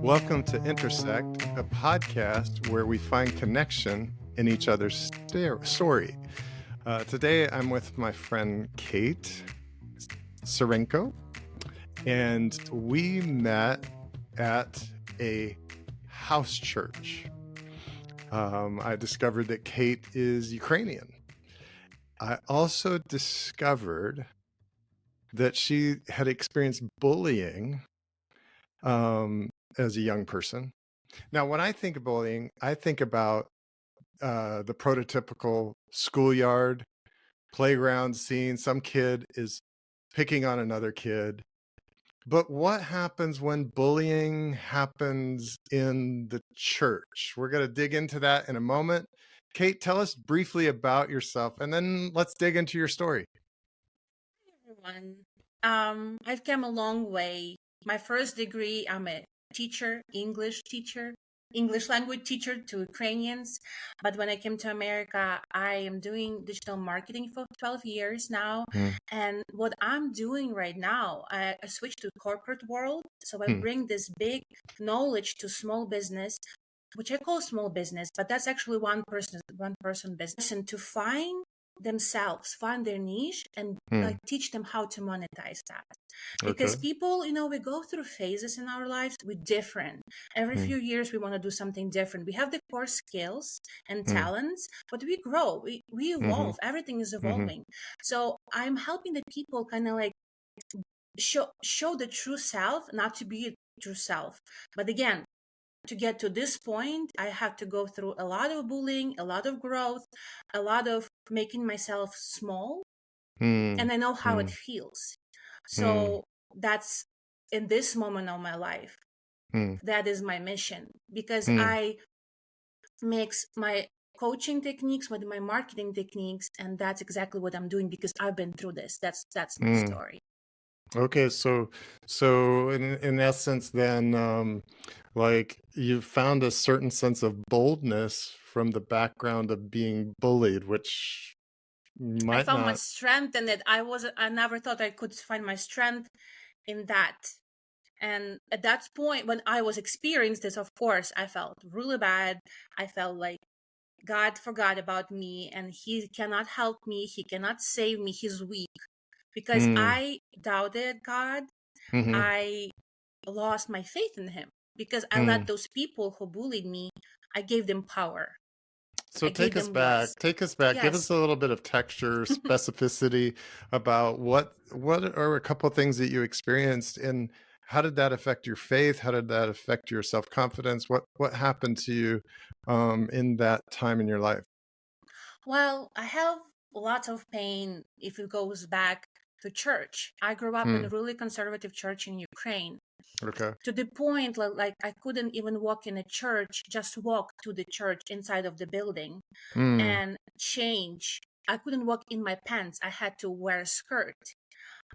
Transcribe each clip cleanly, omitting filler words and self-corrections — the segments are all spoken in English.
Welcome to Intersect, a podcast where we find connection in each other's story. Today, I'm with my friend Kate Tsarenko, and we met at a house church. I discovered that Kate is Ukrainian. I also discovered that she had experienced bullying as a young person. Now, when I think of bullying, I think about the prototypical schoolyard playground scene. Some kid is picking on another kid. But what happens when bullying happens in the church? We're going to dig into that in a moment. Kate, tell us briefly about yourself, and then let's dig into your story. Everyone. I've come a long way. My first degree, I'm a teacher, English language teacher to Ukrainians. But when I came to America, I am doing digital marketing for 12 years now. And what I'm doing right now, I switched to corporate world. So I bring this big knowledge to small business, which I call small business, but that's actually one person business, and to find themselves, find their niche, and like teach them how to monetize that. Because people, we go through phases in our lives. We're different. Every few years we want to do something different. We have the core skills and talents, but we grow, we evolve. Everything is evolving. So I'm helping the people kind of like show the true self, not to be a true self. But again, to get to this point, I had to go through a lot of bullying, a lot of growth, a lot of making myself small. And I know how it feels. So that's in this moment of my life. That is my mission, because I mix my coaching techniques with my marketing techniques, and that's exactly what I'm doing because I've been through this. That's my story. Okay, so in essence, then, like you found a certain sense of boldness from the background of being bullied, which I might found my not. strength in it. I never thought I could find my strength in that. And at that point, when I was experiencing this, of course, I felt really bad. I felt like God forgot about me and he cannot help me. He cannot save me. He's weak. Because I doubted God. I lost my faith in him because I let those people who bullied me, I gave them power. So I gave them voice. take us back, give us Yes. a little bit of texture, specificity about what are a couple of things that you experienced, and how did that affect your faith? How did that affect your self-confidence? What happened to you in that time in your life? Well, I have lots of pain if it goes back to church. I grew up in a really conservative church in Ukraine. Okay. To the point like I couldn't even walk in a church, just walk to the church inside of the building and change. I couldn't walk in my pants. I had to wear a skirt.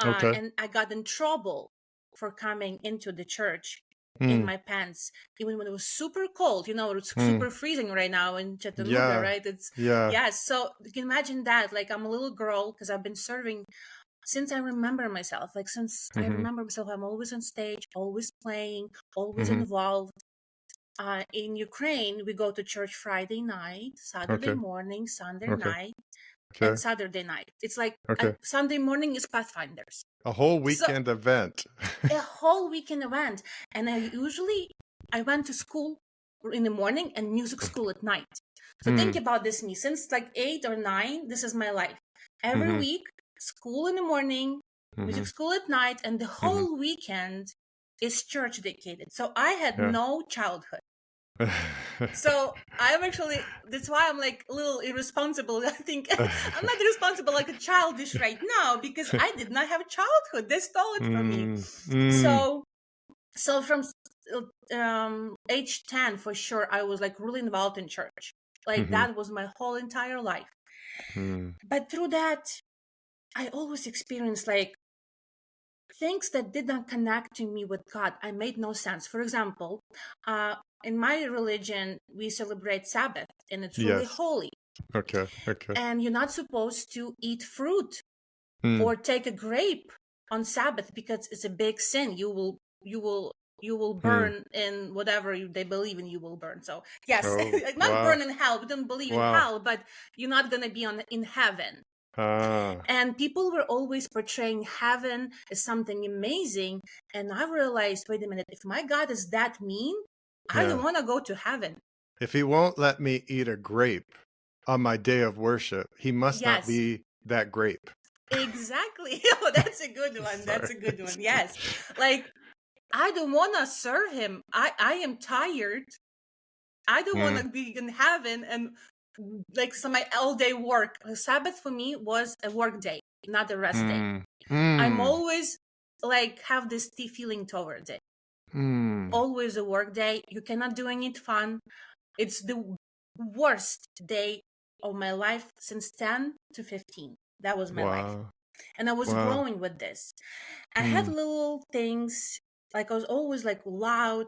Okay. And I got in trouble for coming into the church in my pants, even when it was super cold. It's super freezing right now in Chattanooga, Yeah. right? It's Yeah. So you can imagine that. Like, I'm a little girl because I've been serving since I remember myself. Like, since I remember myself, I'm always on stage, always playing, always involved. In Ukraine, we go to church Friday night, Saturday Okay. morning, Sunday Okay. night, and Okay. Saturday night. It's like Okay. Sunday morning is Pathfinders. A whole So weekend event. a whole weekend event. And I went to school in the morning and music school at night. So think about this, me. Since like 8 or 9, this is my life. Every week, school in the morning, music school at night, and the whole weekend is church dedicated. So I had Yeah. no childhood. So that's why I'm like a little irresponsible. I think I'm not irresponsible, like a childish right now, because I did not have a childhood. They stole it from me. So from age 10, for sure, I was like really involved in church. Like that was my whole entire life. But through that, I always experienced like things that did not connect to me with God. I made no sense. For example, in my religion, we celebrate Sabbath, and it's really Yes. holy. Okay. Okay. And you're not supposed to eat fruit or take a grape on Sabbath because it's a big sin. You will you will Hmm. burn in whatever they believe in, you will burn. So yes, Oh, not wow. burn in hell. We don't believe in Wow. hell, but you're not going to be in heaven. Ah. And people were always portraying heaven as something amazing. And I realized, wait a minute, if my God is that mean, I don't Yeah. want to go to heaven. If he won't let me eat a grape on my day of worship, he must not Yes, be that grape. exactly. Oh, that's a good one. That's Sorry. a good one. Yes. Like, I don't want to serve him. I am tired. I don't want Hmm. to be in heaven and like so my all day work. Sabbath for me was a work day, not a rest day. Hmm. I'm Hmm. always like have this feeling towards it. Hmm. Always a work day. You cannot do any fun. It's the worst day of my life since 10 to 15. That was my life. Wow. And I was Wow. growing with this. I had Hmm. little things, like I was always like loud,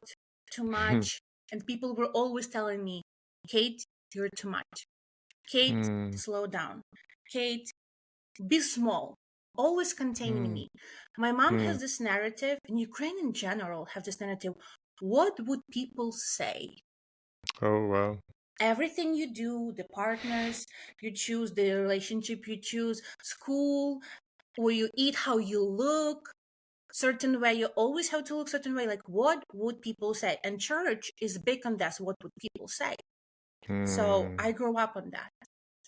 too much. And people were always telling me, Kate, you're too much. Kate, Hmm. slow down. Kate, be small. Always containing Hmm. me. My mom Hmm. has this narrative, and Ukraine in general have this narrative. What would people say? Oh, wow. Everything you do, the partners you choose, the relationship you choose, school, where you eat, how you look, certain way, you always have to look certain way. Like, what would people say? And church is big on that. What would people say? So Hmm. I grew up on that,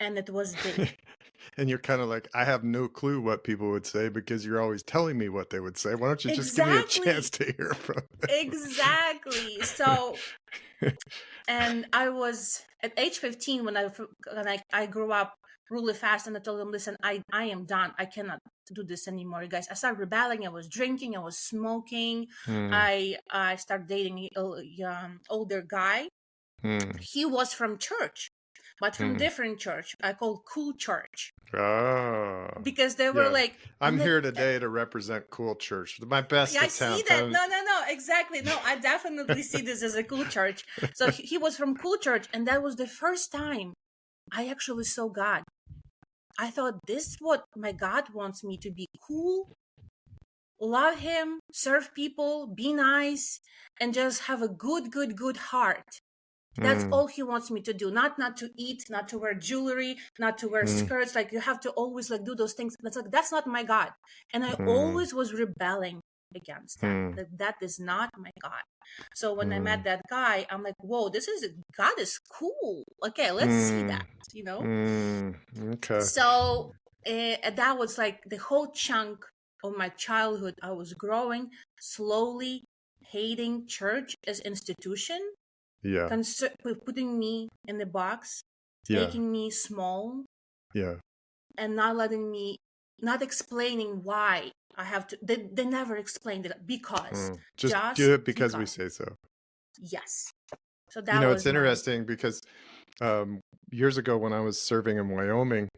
and it was big. And you're kind of like, I have no clue what people would say because you're always telling me what they would say. Why don't you just give me a chance Exactly. to hear from Exactly. So, them? and I was at age 15 when I grew up really fast, and I told them, listen, I am done. I cannot do this anymore, you guys. I started rebelling. I was drinking. I was smoking. Hmm. I started dating an older guy. Hmm. He was from church, but from Hmm. different church. I called cool church Oh, because they were yeah. like, I'm I'm like, here today to represent Cool Church. My best I see attempt. that. No, exactly. No, I definitely see this as a cool church. So he was from cool church, and that was the first time I actually saw God. I thought this is what my God wants me to be: cool, love him, serve people, be nice, and just have a good heart. That's Hmm. all he wants me to do. Not to eat, not to wear jewelry, not to wear Hmm. skirts. Like, you have to always like do those things. That's like, that's not my God. And I Hmm. always was rebelling against that. Hmm. That is not my God. So when I Hmm. met that guy, I'm like, whoa, God is cool. Okay, let's see Hmm. that, you know? Hmm. Okay. So that was like the whole chunk of my childhood. I was growing slowly, hating church as institution, Yeah. putting me in the box, Yeah. making me small, Yeah. and not explaining why I have to. They never explained it because, Hmm. Just just do it because we because. say so. Yes. So You that know, it's was my. interesting because um, years ago when I was serving in Wyoming,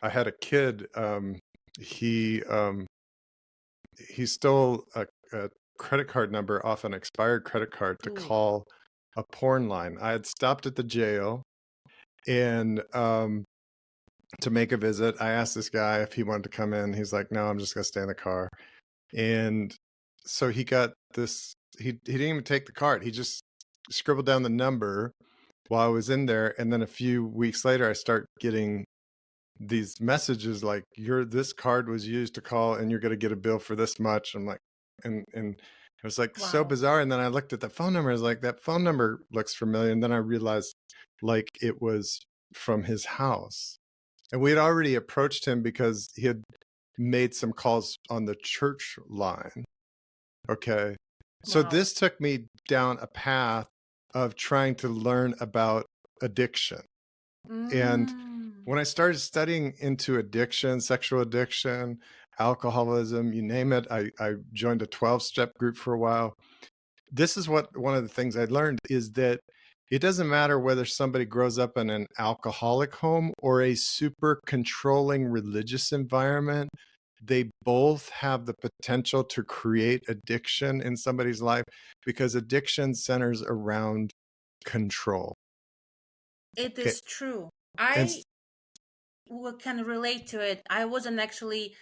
I had a kid. He he stole a credit card number off an expired credit card to Ooh, call a porn line. I had stopped at the jail and to make a visit. I asked this guy if he wanted to come in. He's like, "No, I'm just gonna stay in the car." And so he got this. He didn't even take the card. He just scribbled down the number while I was in there, and then a few weeks later, I start getting these messages like, this card was used to call and you're going to get a bill for this much. I'm like, and it was like so wow. bizarre. And then I looked at the phone number. I was like, that phone number looks familiar. And then I realized like it was from his house. And we had already approached him because he had made some calls on the church line. Okay. So Wow. this took me down a path of trying to learn about addiction. And Mm. when I started studying into addiction, sexual addiction, alcoholism, you name it, I joined a 12-step group for a while. This is what one of the things I learned is that it doesn't matter whether somebody grows up in an alcoholic home or a super controlling religious environment. They both have the potential to create addiction in somebody's life because addiction centers around control. It It, is true. and I can relate to it. I wasn't actually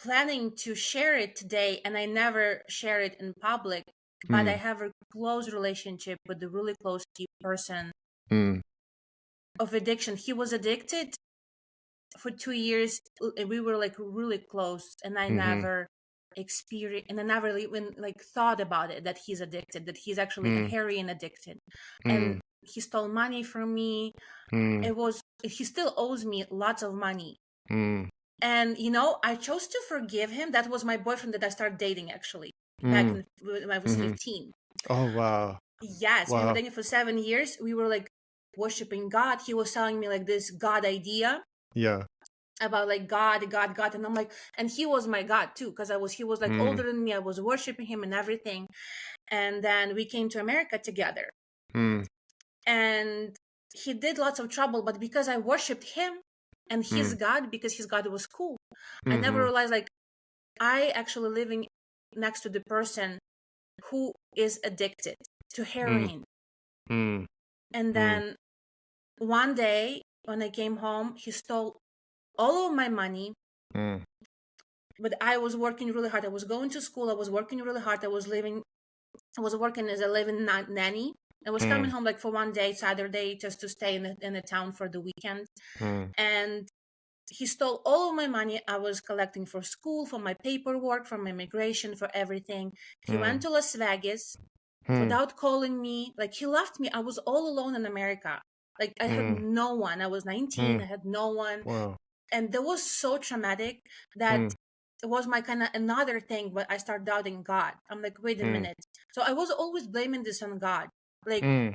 planning to share it today, and I never share it in public but I Mm. have a close relationship with a really close person Mm. of addiction. He was addicted for 2 years. We were like really close, and I Mhm. never experienced, and I never even like thought about it, that he's addicted, that he's actually a Mm. heroin addicted. And Mm. he stole money from me. Mm. He still owes me lots of money. Mm. And I chose to forgive him. That was my boyfriend that I started dating, actually, back Mm. when I was Mhm. 15. Oh, wow. Yes, we were Wow. dating for 7 years. We were like worshiping God. He was telling me like this God idea Yeah. about like God, God, God. And I'm like, and he was my God too, because he was like Mm. older than me. I was worshiping him and everything. And then we came to America together. Mm. And he did lots of trouble, but because I worshiped him and his Mm. God, because his God was cool, I never Mhm. realized like I actually living next to the person who is addicted to Mm. heroin. Mm. And Mm. then one day when I came home, he stole all of my money. Mm. But I was working really hard. I was going to school. I was working really hard. I was working as a living nanny. I was coming Mm. home like for one day, Saturday, just to stay in the town for the weekend. Mm. And he stole all of my money I was collecting for school, for my paperwork, for my immigration, for everything. He went Mm. to Las Vegas Mm. without calling me. Like, he left me. I was all alone in America. Like, I had Mm. no one. I was 19. I Mm. had no one. Wow. And that was so traumatic that Mm. it was my kind of another thing. But I started doubting God. I'm like, wait a Mm. minute. So I was always blaming this on God. Like, Mm.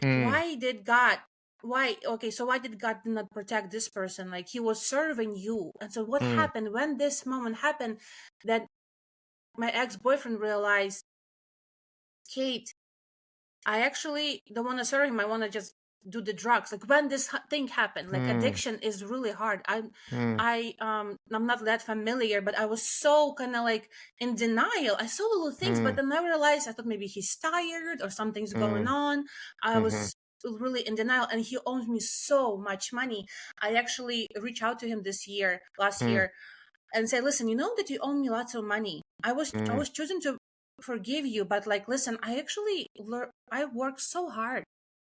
Mm. why did God why did God not protect this person? Like, he was serving you. And so what Mm. happened when this moment happened, that my ex-boyfriend realized, Kate, I actually don't want to serve him. I want to just do the drugs. Like, when this thing happened, like, Mm. addiction is really hard. Mm. I'm not that familiar, but I was so kind of like in denial. I saw little things, but Mm. then I realized, I thought maybe he's tired or something's going Mm. on. I Mhm. was really in denial, and he owes me so much money. I actually reached out to him last Mm. year, and say, listen, you know that you owe me lots of money. I Mm. was choosing to forgive you, but like, listen, I worked so hard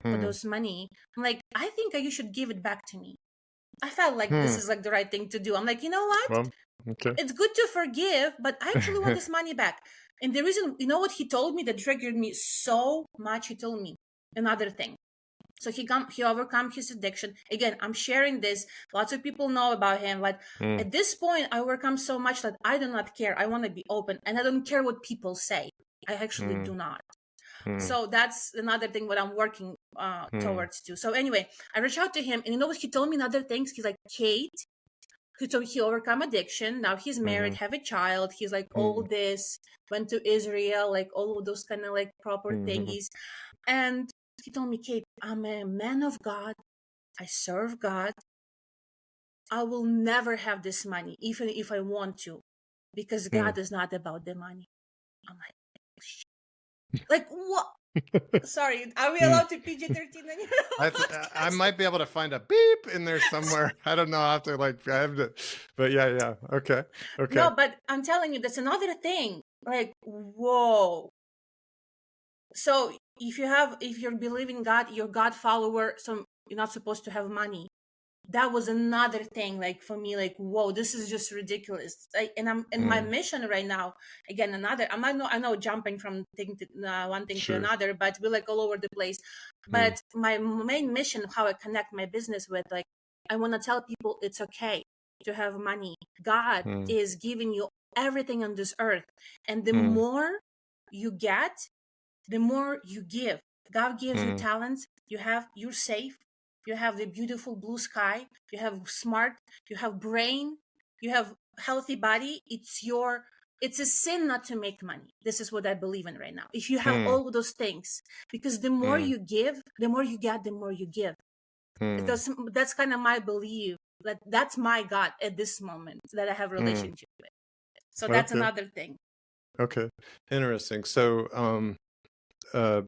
for Mm. those money. I'm like, I think you should give it back to me. I felt like this Hmm. is like the right thing to do. I'm like, you know what? Well, okay. It's good to forgive, but I actually want this money back. And the reason, you know what he told me that triggered me so much? He told me another thing. So he overcome his addiction. Again, I'm sharing this. Lots of people know about him, but Mm. at this point, I overcome so much that I do not care. I want to be open, and I don't care what people say. I actually Mm. do not. Mm. So that's another thing what I'm working Mm. towards too. So anyway, I reached out to him, and you know what he told me? Other things. He's like, Kate. So he overcome addiction. Now he's married, Mhm. have a child. He's like all Mm. this, went to Israel, like all of those kind of like proper Mhm. thingies. And he told me, Kate, I'm a man of God. I serve God. I will never have this money, even if I want to, because Mm. God is not about the money. I'm like, like what? Sorry, are we Mm. allowed to PG-13 on your I podcast? might be able to find a beep in there somewhere. I don't know. I have to like I have to, but yeah, yeah. Okay. Okay. No, but I'm telling you, that's another thing. Like, whoa. So if you're believing God, you're God follower, so you're not supposed to have money. That was another thing, like for me, like, whoa, this is just ridiculous. And I'm in my Mm. mission right now. Again, I know jumping from one thing to Sure. another, but we're like all over the place. Mm. But my main mission, how I connect my business with, like, I want to tell people it's okay to have money. God Mm. is giving you everything on this earth, and the Mm. more you get, the more you give. God gives you Mm. talents. You're safe. You have the beautiful blue sky. You have smart. You have brain. You have healthy body. It's a sin not to make money. This is what I believe in right now. If you have Mm. all those things, because the more Mm. you give, the more you get, the more you give. Mm. That's kind of my belief. That's my God at this moment that I have Mm. relationship with. So that's Okay. another thing. Okay. Interesting. So uh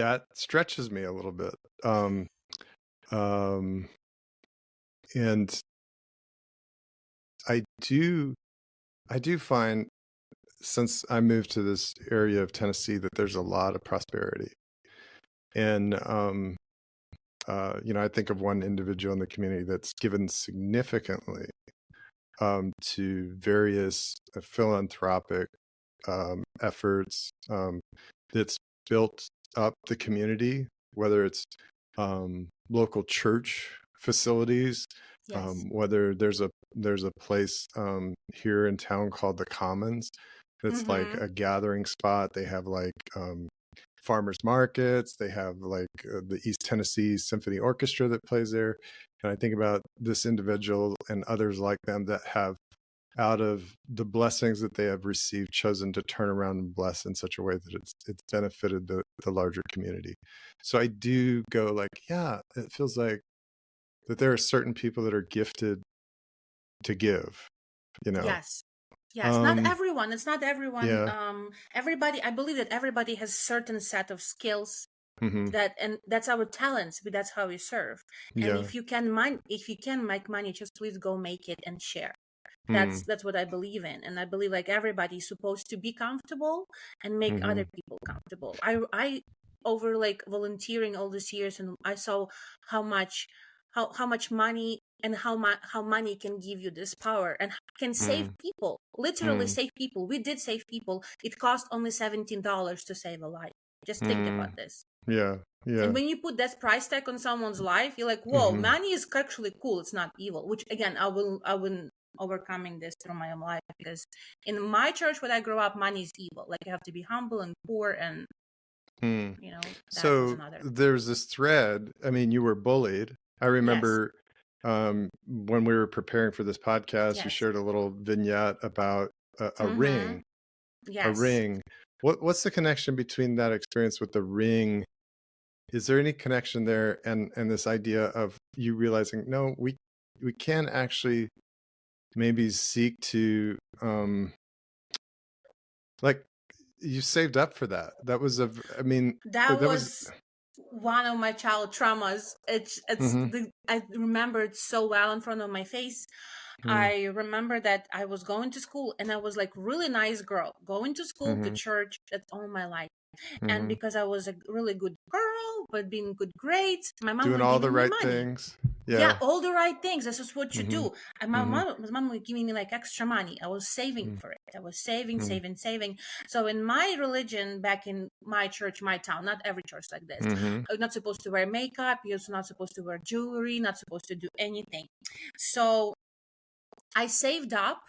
that stretches me a little bit. Um and I do find since I moved to this area of Tennessee that there's a lot of prosperity. And I think of one individual in the community that's given significantly to various philanthropic efforts that's built up the community, whether it's local church facilities, Yes. whether there's a place here in town called the Commons that's like Mm-hmm. a gathering spot. They have like farmers markets. They have like the East Tennessee Symphony Orchestra that plays there. And I think about this individual and others like them that have, out of the blessings that they have received, chosen to turn around and bless in such a way that it's benefited the larger community. So I do go like, yeah, it feels like that there are certain people that are gifted to give, you know. Yes. Yes. Not Um, everyone. It's not everyone. yeah. Everybody, I believe that everybody has certain set of skills Hmm. and that's our talents, but that's how we serve. And Yeah. if you can make money, just please go make it and share. Mm, That's what I believe in. And I believe like everybody's supposed to be comfortable and make hmm. other people comfortable. I over like volunteering all these years, and I saw how much how much money and how money can give you this power and can save Mm, people, literally mm, save people. We did save people. It cost only $17 to save a life. Just think mm. about this. Yeah. And Yeah. when you put that price tag on someone's life, you're like, whoa, Hmm. money is actually cool. It's not evil. Which again, I wouldn't overcoming this through my own life, because in my church where I grew up, money is evil. Like you have to be humble and poor, and Mm. that was So another. there's this thread. I mean, you were bullied. I Yes, remember when we were preparing for this podcast, you yes, shared a little vignette about a mm-hmm, ring. A yes. ring. What's the connection between that experience with the ring? Is there any connection there, and this idea of you realizing, no, we can actually maybe seek to like, you saved up for that. That was I mean, That that was. was one of my child traumas. Hmm. I remember it so well in front of my face. Mm, I remember that I was going to school and I was like really nice girl, going to school, to hmm. church, that's all my life. And Hmm. because I was a really good girl, but being good grades, my mom Doing was all the giving me right money. things. Yeah, Yeah. all the right things. This is what you Hmm. do. And Hmm. my mom was giving me like extra money. I was saving Mm, for it. I was saving, mm, saving, saving. So in my religion, back in my church, my town, not every church like this, mhm, you're not supposed to wear makeup. You're not supposed to wear jewelry. Not supposed to do anything. So I saved up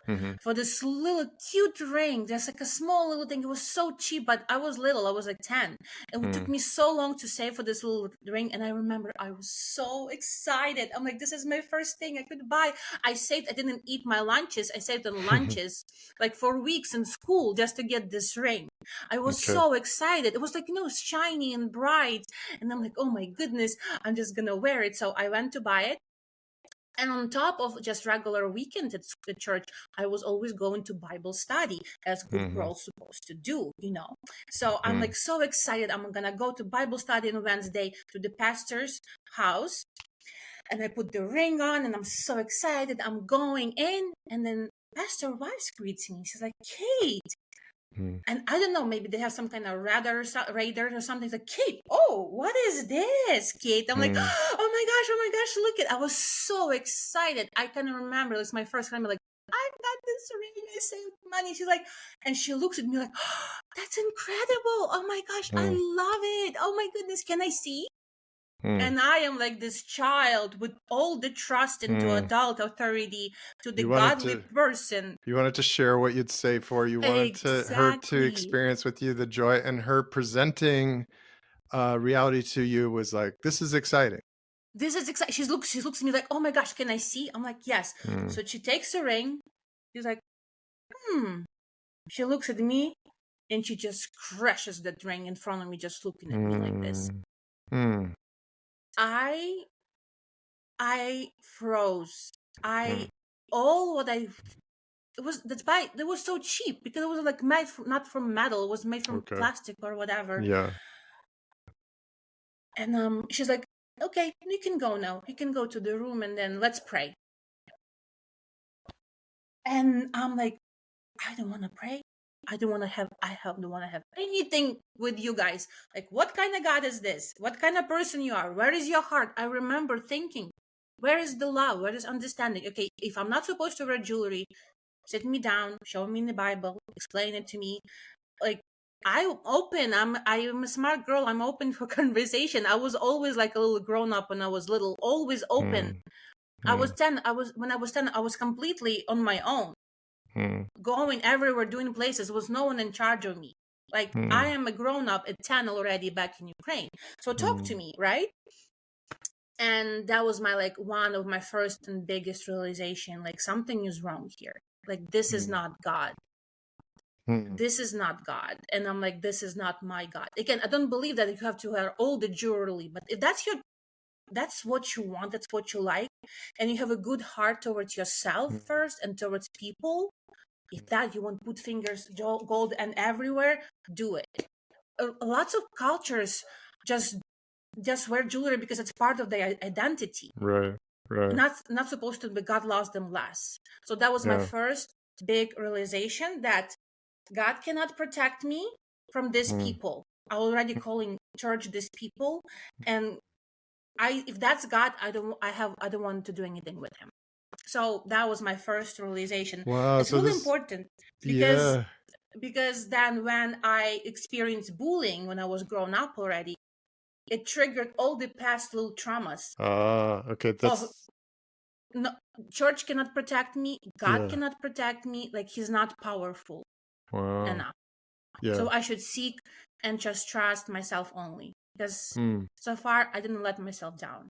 mhm, for this little cute ring. There's like a small little thing. It was so cheap, but I was little. I was like 10. It took mm, me so long to save for this little ring. And I remember I was so excited. I'm like, this is my first thing I could buy. I saved, I didn't eat my lunches. I saved on lunches like for weeks in school just to get this ring. I was okay. so excited. It was like, shiny and bright. And I'm like, oh my goodness, I'm just going to wear it. So I went to buy it. And on top of just regular weekends at the church, I was always going to Bible study, as good Mhm, girls supposed to do. So I'm mm, like so excited. I'm gonna go to Bible study on Wednesday to the pastor's house, and I put the ring on, and I'm so excited. I'm going in, and then Pastor Wives greets me. She's like, Kate. mm, And I don't know, maybe they have some kind of radar or something. It's like, Kate, oh, what is this, Kate? I'm like, mm, oh my gosh, look at! I was so excited. I can remember it's my first time. Like, I got this ring. I saved money. She's like, and she looks at me like, oh, that's incredible. Oh my gosh, I mm, love it. Oh my goodness, can I see? mm, And I am like this child with all the trust into mm. adult authority to the You wanted godly to person. you wanted to share what you'd say for. You wanted her to Exactly. experience with you the joy, and her presenting reality to you was like, this is exciting. This is exciting. She looks at me like, oh my gosh, can I see? I'm like, yes. Mm, So she takes the ring. She's like, hmm. She looks at me and she just crushes that ring in front of me, just looking at me like this. mm, mm, I I froze. mm. I all what I it was that's by it was so cheap because it was like made from, not from metal, it was made from Okay. plastic or whatever. Yeah. And she's like, okay, you can go now. You can go to the room and then let's pray. And I'm like, I don't want to pray. I don't want to have anything with you guys. Like, what kind of God is this? What kind of person you are? Where is your heart? I remember thinking, where is the love? Where is understanding? Okay, if I'm not supposed to wear jewelry, sit me down, show me in the Bible, explain it to me. Like, I'm open. I am a smart girl. I'm open for conversation. I was always like a little grown up when I was little, always open. When I was 10, I was completely on my own, going everywhere, doing places. Was no one in charge of me. Like, I am a grown up at 10 already back in Ukraine. So talk to me, right? And that was my, like, one of my first and biggest realization, like, something is wrong here. Like, this is not God. This is not God. And I'm like, this is not my God. Again, I don't believe that you have to wear all the jewelry, but if that's what you want, that's what you like, and you have a good heart towards yourself first and towards people, if that you want to put fingers gold and everywhere, do it. Lots of cultures just wear jewelry because it's part of their identity. Right. Not supposed to, but God loves them less. So that was my first big realization, that God cannot protect me from these people. I'm already calling church these people, and if that's God, I don't want to do anything with him. So that was my first realization. Wow. It's So really this, important because then when I experienced bullying when I was grown up already, it triggered all the past little traumas. Okay. That's no, church cannot protect me. God cannot protect me. Like, he's not powerful enough. So I should seek and just trust myself only, because so far I didn't let myself down.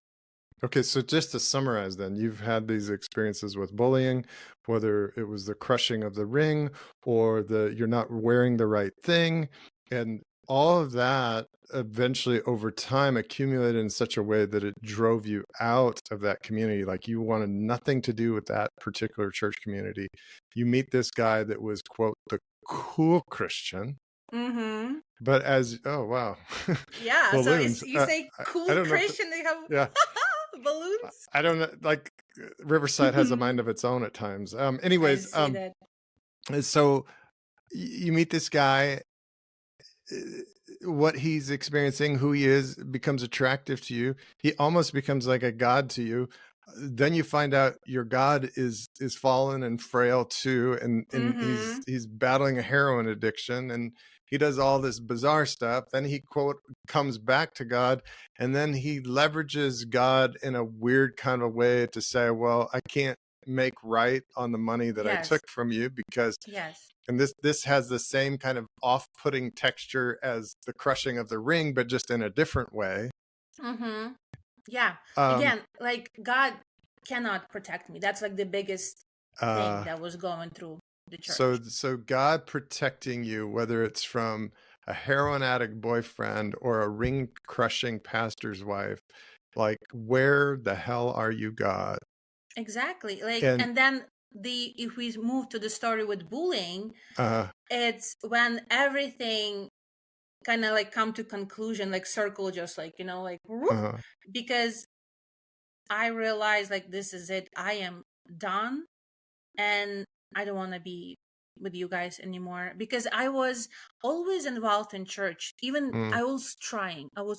Okay, so just to summarize then, you've had these experiences with bullying, whether it was the crushing of the ring or you're not wearing the right thing, and all of that eventually over time accumulated in such a way that it drove you out of that community. Like, you wanted nothing to do with that particular church community. You meet this guy that was, quote, the cool Christian. But oh wow, yeah. balloons. So you say cool Christian, they have balloons. I don't know. Like, Riverside has a mind of its own at times. Anyways, so you meet this guy. What he's experiencing, who he is, becomes attractive to you. He almost becomes like a god to you. Then you find out your God is fallen and frail too, and he's battling a heroin addiction, and he does all this bizarre stuff. Then he, quote, comes back to God, and then he leverages God in a weird kind of way to say, well, I can't make right on the money that I took from you because and this has the same kind of off-putting texture as the crushing of the ring, but just in a different way. Yeah. Again, like, God cannot protect me. That's like the biggest thing that was going through the church. So God protecting you, whether it's from a heroin addict boyfriend or a ring crushing pastor's wife, like, where the hell are you, God? Exactly. Like, and then if we move to the story with bullying, it's when everything kind of like come to conclusion, like circle, just like, like whoop, because I realized, like, this is it. I am done, and I don't want to be with you guys anymore, because I was always involved in church. Even I was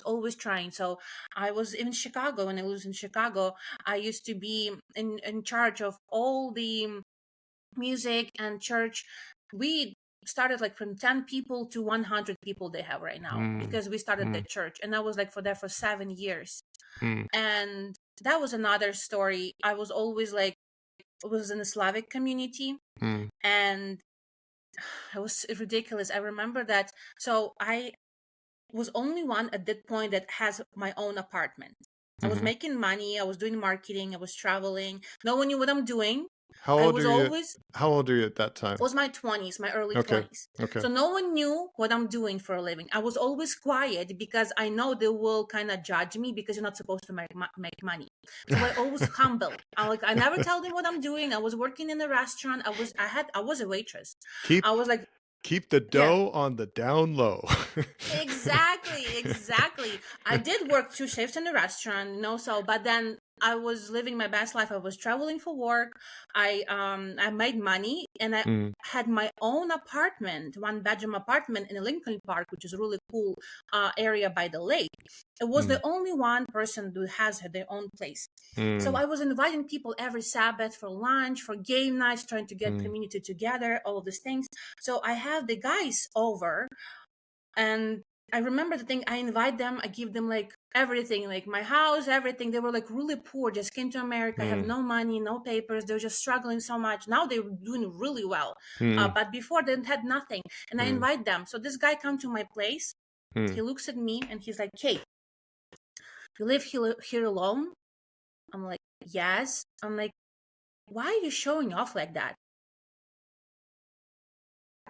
always trying. So I was in Chicago. When I was in Chicago, I used to be in charge of all the music and church. We started like from 10 people to 100 people they have right now, because we started the church, and I was like for 7 years. And that was another story. I was always like, was in the Slavic community, and it was ridiculous. I remember that. So I was only one at that point that has my own apartment. I was making money. I was doing marketing. I was traveling. No one knew what I'm doing. How old are you at that time? It was my 20s, my early 20s. Okay. So no one knew what I'm doing for a living. I was always quiet because I know they will kind of judge me, because you're not supposed to make money. So I always humble. I never tell them what I'm doing. I was working in a restaurant. I was a waitress. I was like, keep the dough on the down low. Exactly. I did work 2 shifts in the restaurant, so, but then I was living my best life. I was traveling for work. I made money, and I Mm, had my own apartment, 1-bedroom apartment in Lincoln Park, which is a really cool area by the lake. It was mm, the only one person who has their own place. So mm, I was inviting people every Sabbath for lunch, for game nights, trying to get mm, community together, all of these things. So I have the guys over, and I remember the thing, I invite them, I give them like everything, like my house, everything. They were like really poor, just came to America, have mm, no money, no papers. They were just struggling so much. Now they're doing really well. mm, But before they had nothing. And I mm, invite them. So this guy come to my place. mm, He looks at me and he's like, Kate, you live here alone? I'm like, yes. I'm like, why are you showing off like that?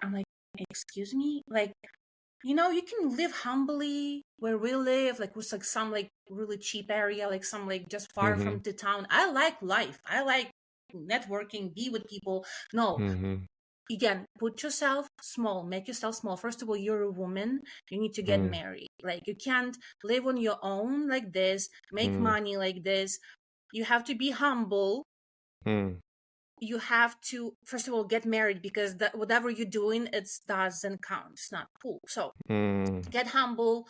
I'm like, excuse me? Like, you can live humbly where we live, like with like some like really cheap area, like some like just far mhm, from the town. I like life. I like networking, be with people. No, mhm, again, put yourself small, make yourself small. First of all, you're a woman. You need to get mm, married. Like you can't live on your own like this, make mm, money like this. You have to be humble. mm, You have to first of all get married, because that whatever you're doing, it doesn't count. It's not cool. So mm, get humble,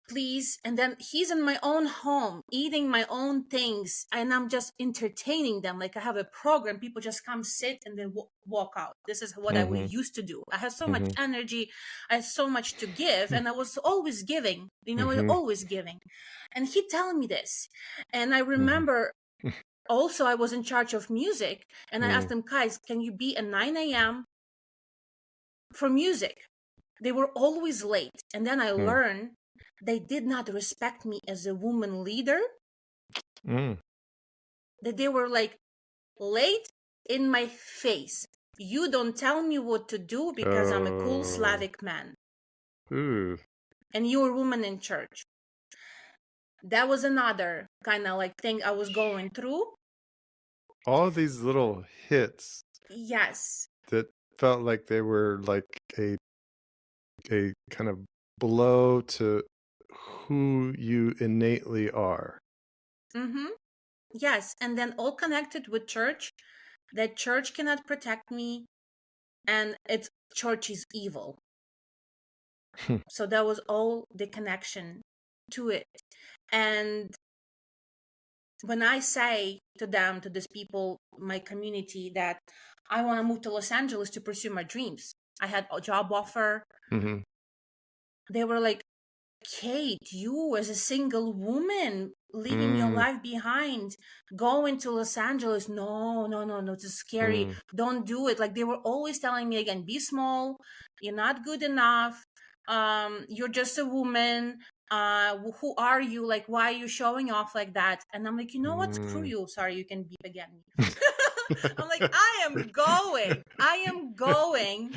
please. And then he's in my own home eating my own things, and I'm just entertaining them. Like I have a program, people just come sit and then walk out. This is what I would mhm, used to do. I had so much mhm, energy, I had so much to give, and I was always giving, mhm, always giving. And he telling me this, and I mhm, remember also I was in charge of music, and I asked mm, them, guys, can you be at 9 a.m. for music? They were always late. And then I mm, learned they did not respect me as a woman leader, mm. that they were like late in my face. You don't tell me what to do because I'm a cool Oh, Slavic man ooh. and you're a woman in church. That was another kind of like thing I was going through. All these little hits Yes. that felt like they were like a kind of blow to who you innately are. Mm-hmm. Yes. And then all connected with church, that church cannot protect me, and it's church is evil. So that was all the connection to it. And when I say to them, to these people, my community, that I want to move to Los Angeles to pursue my dreams, I had a job offer. Mhm, They were like, Kate, you as a single woman leaving your mm, life behind, going to Los Angeles. No, no, no, no, it's scary. mm, Don't do it. Like they were always telling me again, be small. You're not good enough. You're just a woman. Who are you? Like, why are you showing off like that? And I'm like, you know what? Screw mm. you. Sorry, you can beep again. I'm like, I am going. I am going.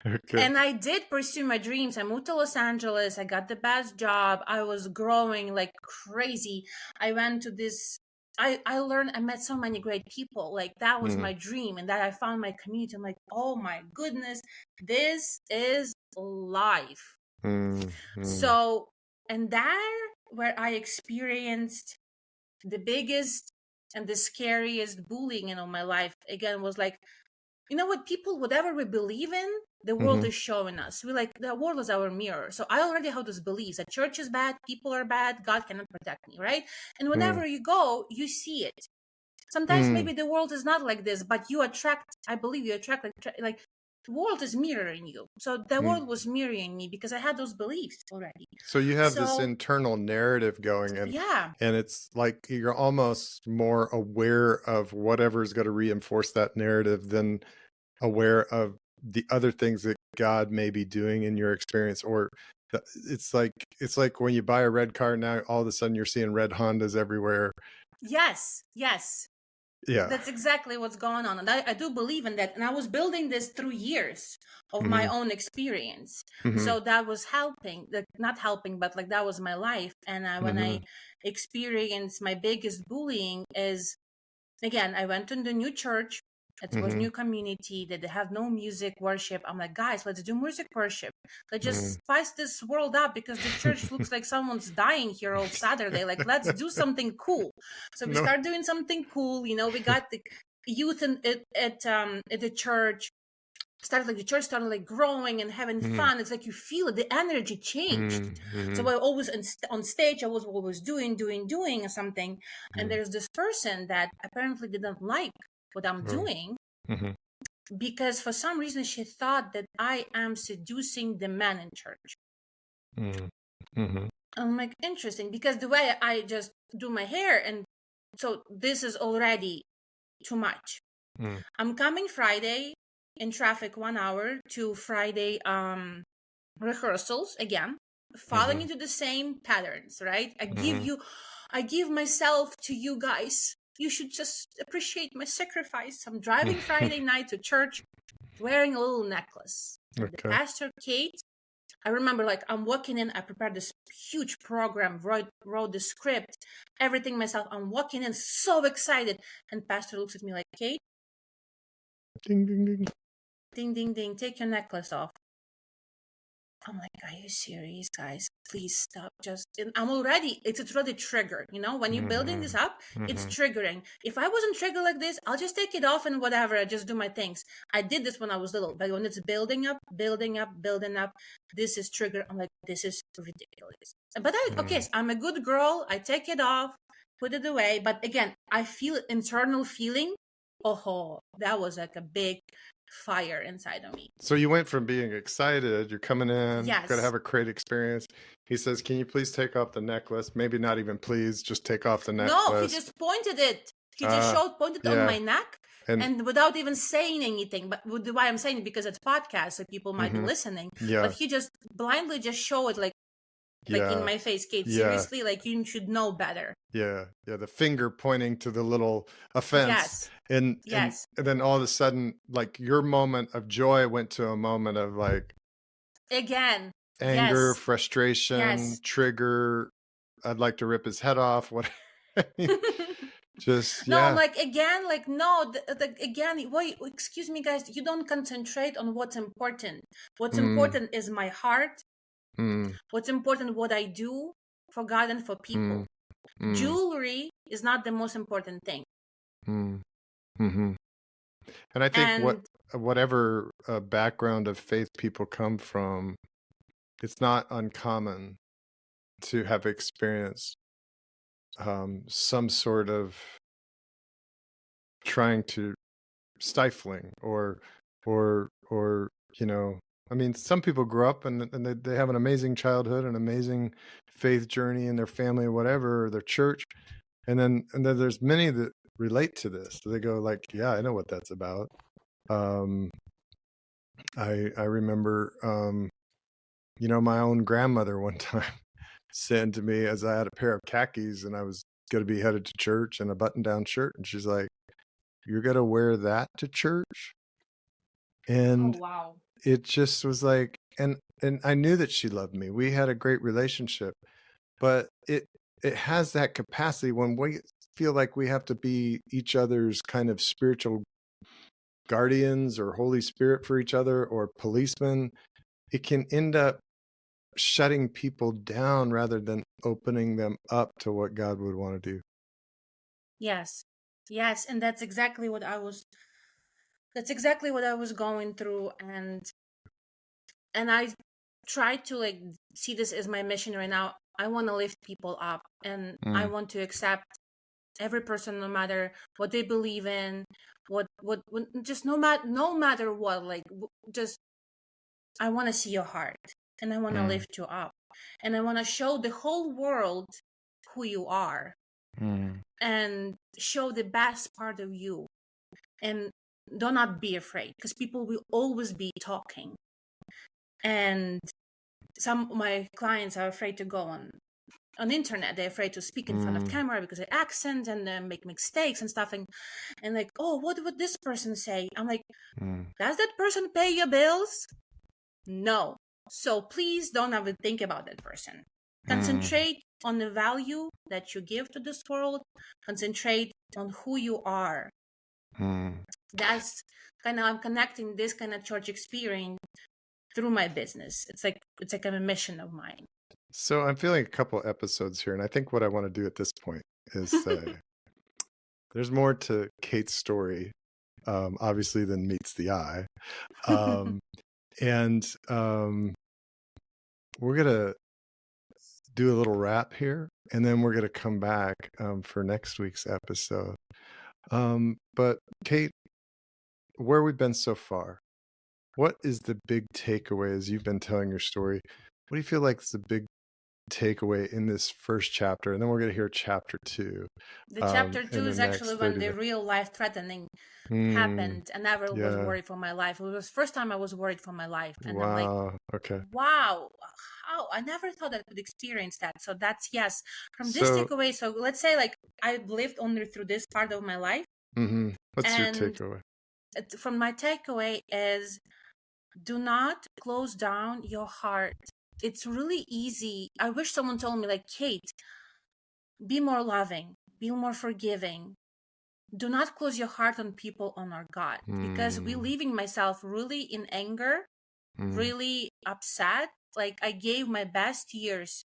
Okay. And I did pursue my dreams. I moved to Los Angeles. I got the best job. I was growing like crazy. I went to this. I learned. I met so many great people. Like that was Mm, my dream, and that I found my community. I'm like, oh my goodness, this is life. mm, mm, So, and there where I experienced the biggest and the scariest bullying in all my life again was like, you know what, people, whatever we believe in, the world mhm, is showing us. We like, the world is our mirror. So I already have those beliefs that church is bad, people are bad, God cannot protect me, right? And mm, whenever you go, you see it. Sometimes mm, maybe the world is not like this, but you attract, I believe you attract like the world is mirroring you. So the mm. world was mirroring me because I had those beliefs already. So you have this So internal narrative going, yeah. and it's like you're almost more aware of whatever's going to reinforce that narrative than aware of the other things that God may be doing in your experience. Or it's like when you buy a red car now, all of a sudden you're seeing red Hondas everywhere. Yes. Yeah. That's exactly what's going on. And I do believe in that. And I was building this through years of my Hmm. own experience. Hmm. So that was helping, like not helping, but like that was my life. And when I Hmm. experienced my biggest bullying is, again, I went to the new church. It was new community that they have no music worship. I'm like, guys, let's do music worship. Let's just spice this world up because the church looks like someone's dying here all Saturday. Like, let's do something cool. So we No. start doing something cool. You know, we got the youth at the church. The church started like growing and having fun. It's like you feel it, the energy changed. So I always on stage, I was always doing something. And there's this person that apparently didn't like what I'm doing because for some reason she thought that I am seducing the men in church. I'm like, interesting, because the way I just do my hair, and so this is already too much. I'm coming Friday in traffic 1 hour to Friday rehearsals again, falling into the same patterns, right? I give myself to you guys. You should just appreciate my sacrifice. I'm driving Friday night to church wearing a little necklace. And the pastor, Kate, I remember, like, I'm walking in, I prepared this huge program, wrote the script, everything myself. I'm walking in so excited. And pastor looks at me like, Kate, Ding, ding, ding. ding, ding, ding, take your necklace off. I'm like, are you serious, guys? Please stop. I'm already, it's already triggered. You know, when you're building this up, it's triggering. If I wasn't triggered like this, I'll just take it off and whatever. I just do my things. I did this when I was little, but when it's building up, this is triggered. I'm like, this is ridiculous. But okay, so I'm a good girl. I take it off, put it away. But again, I feel internal feeling. Oh, that was like a big fire inside of me. So you went from being excited, you're coming in, Yes. gonna have a great experience. He says, can you please take off the necklace? Maybe not even please, just take off the necklace. No, he just pointed it. He just pointed on my neck and without even saying anything. But why I'm saying it, because it's podcast, so people might be listening. Yeah. But he just blindly just showed it like in my face, Kate, seriously, like you should know better. Yeah. The finger pointing to the little offense. Yes. And then all of a sudden, like, your moment of joy went to a moment of like again anger, frustration, trigger. I'd like to rip his head off. What? Just no, I'm like, again, like, no, again, wait, excuse me, guys, you don't concentrate on what's important. What's important is my heart. What's important, what I do for God and for people. Jewelry is not the most important thing. And I think whatever background of faith people come from, it's not uncommon to have experienced some sort of trying to stifling or you know, I mean, some people grow up and they have an amazing childhood, an amazing faith journey in their family or whatever, or their church, and then there's many that relate to this. They go like, yeah, I know what that's about. I remember you know, my own grandmother one time said to me, as I had a pair of khakis and I was going to be headed to church and a button-down shirt, and she's like, you're going to wear that to church? And wow. It just was like, and I knew that she loved me. We had a great relationship, but it has that capacity when we feel like we have to be each other's kind of spiritual guardians or Holy Spirit for each other or policemen. It can end up shutting people down rather than opening them up to what God would want to do. Yes, and that's exactly what I was going through, and I try to like see this as my mission right now. I want to lift people up, and I want to accept every person, no matter what they believe in, what just no matter what, like, just I want to see your heart, and I want to lift you up, and I want to show the whole world who you are, and show the best part of you, and do not be afraid, because people will always be talking, and some of my clients are afraid to go on internet. They're afraid to speak in front of camera because of accent and make mistakes and stuff, and like, oh, what would this person say? I'm like, does that person pay your bills? No. So please don't ever think about that person. Concentrate on the value that you give to this world. Concentrate on who you are. That's kind of, I'm connecting this kind of church experience through my business. It's like a mission of mine. So I'm feeling a couple episodes here, and I think what I want to do at this point is say there's more to Kate's story, obviously, than meets the eye. And we're going to do a little wrap here, and then we're going to come back for next week's episode. But Kate, where we've been so far, what is the big takeaway as you've been telling your story? What do you feel like is the big takeaway in this first chapter? And then we're going to hear chapter 2. The chapter 2 is actually when the real life threatening happened, and I never was worried for my life. It was the first time I was worried for my life. And I'm like, okay. Wow, how I never thought I could experience that. So that's, yes, from this takeaway. So let's say like I've lived only through this part of my life. What's your takeaway? From my takeaway is, do not close down your heart. It's really easy. I wish someone told me, like, Kate, be more loving, be more forgiving. Do not close your heart on people, on our God, because we leaving myself really in anger, really upset. Like, I gave my best years,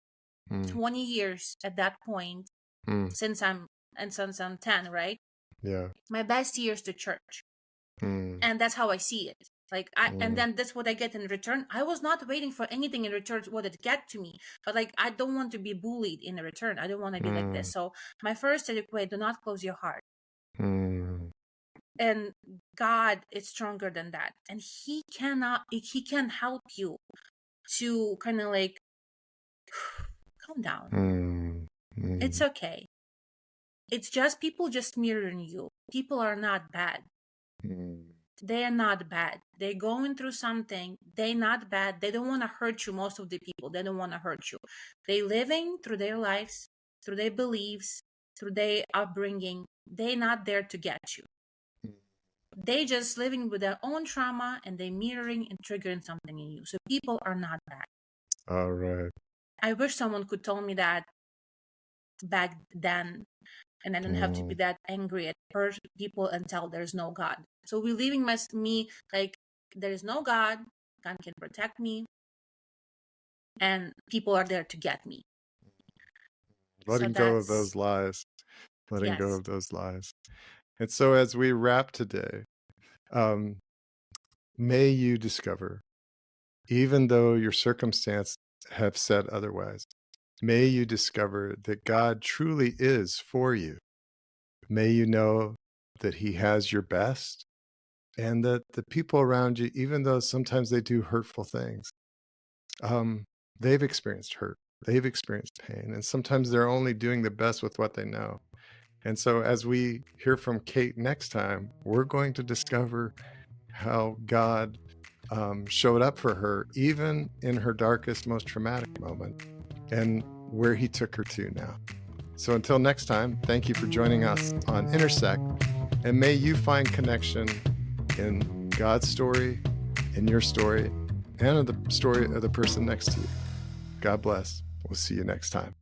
20 years at that point, since I'm 10, right? Yeah. My best years to church. And that's how I see it. Like, and then that's what I get in return. I was not waiting for anything in return, what it get to me. But like, I don't want to be bullied in return. I don't want to be like this. So my first takeaway, do not close your heart. And God is stronger than that. And he can help you to kind of like calm down. It's okay. It's just people just mirroring you. People are not bad. They are not bad. They're going through something. They're not bad. They don't want to hurt you. Most of the people, they don't want to hurt you. They're living through their lives, through their beliefs, through their upbringing. They're not there to get you. They just living with their own trauma, and they're mirroring and triggering something in you. So people are not bad. All right. I wish someone could tell me that back then, and I don't have to be that angry at people until there's no God. So we're leaving me like, there is no God. God can protect me, and people are there to get me. Letting go of those lies. Letting go of those lies. And so as we wrap today, may you discover, even though your circumstance have said otherwise, may you discover that God truly is for you. May you know that he has your best, and that the people around you, even though sometimes they do hurtful things, they've experienced hurt, they've experienced pain, and sometimes they're only doing the best with what they know. And so as we hear from Kate next time, we're going to discover how God showed up for her, even in her darkest, most traumatic moment, and where he took her to now. So until next time, thank you for joining us on Intersect, and may you find connection in God's story, in your story, and in the story of the person next to you. God bless. We'll see you next time.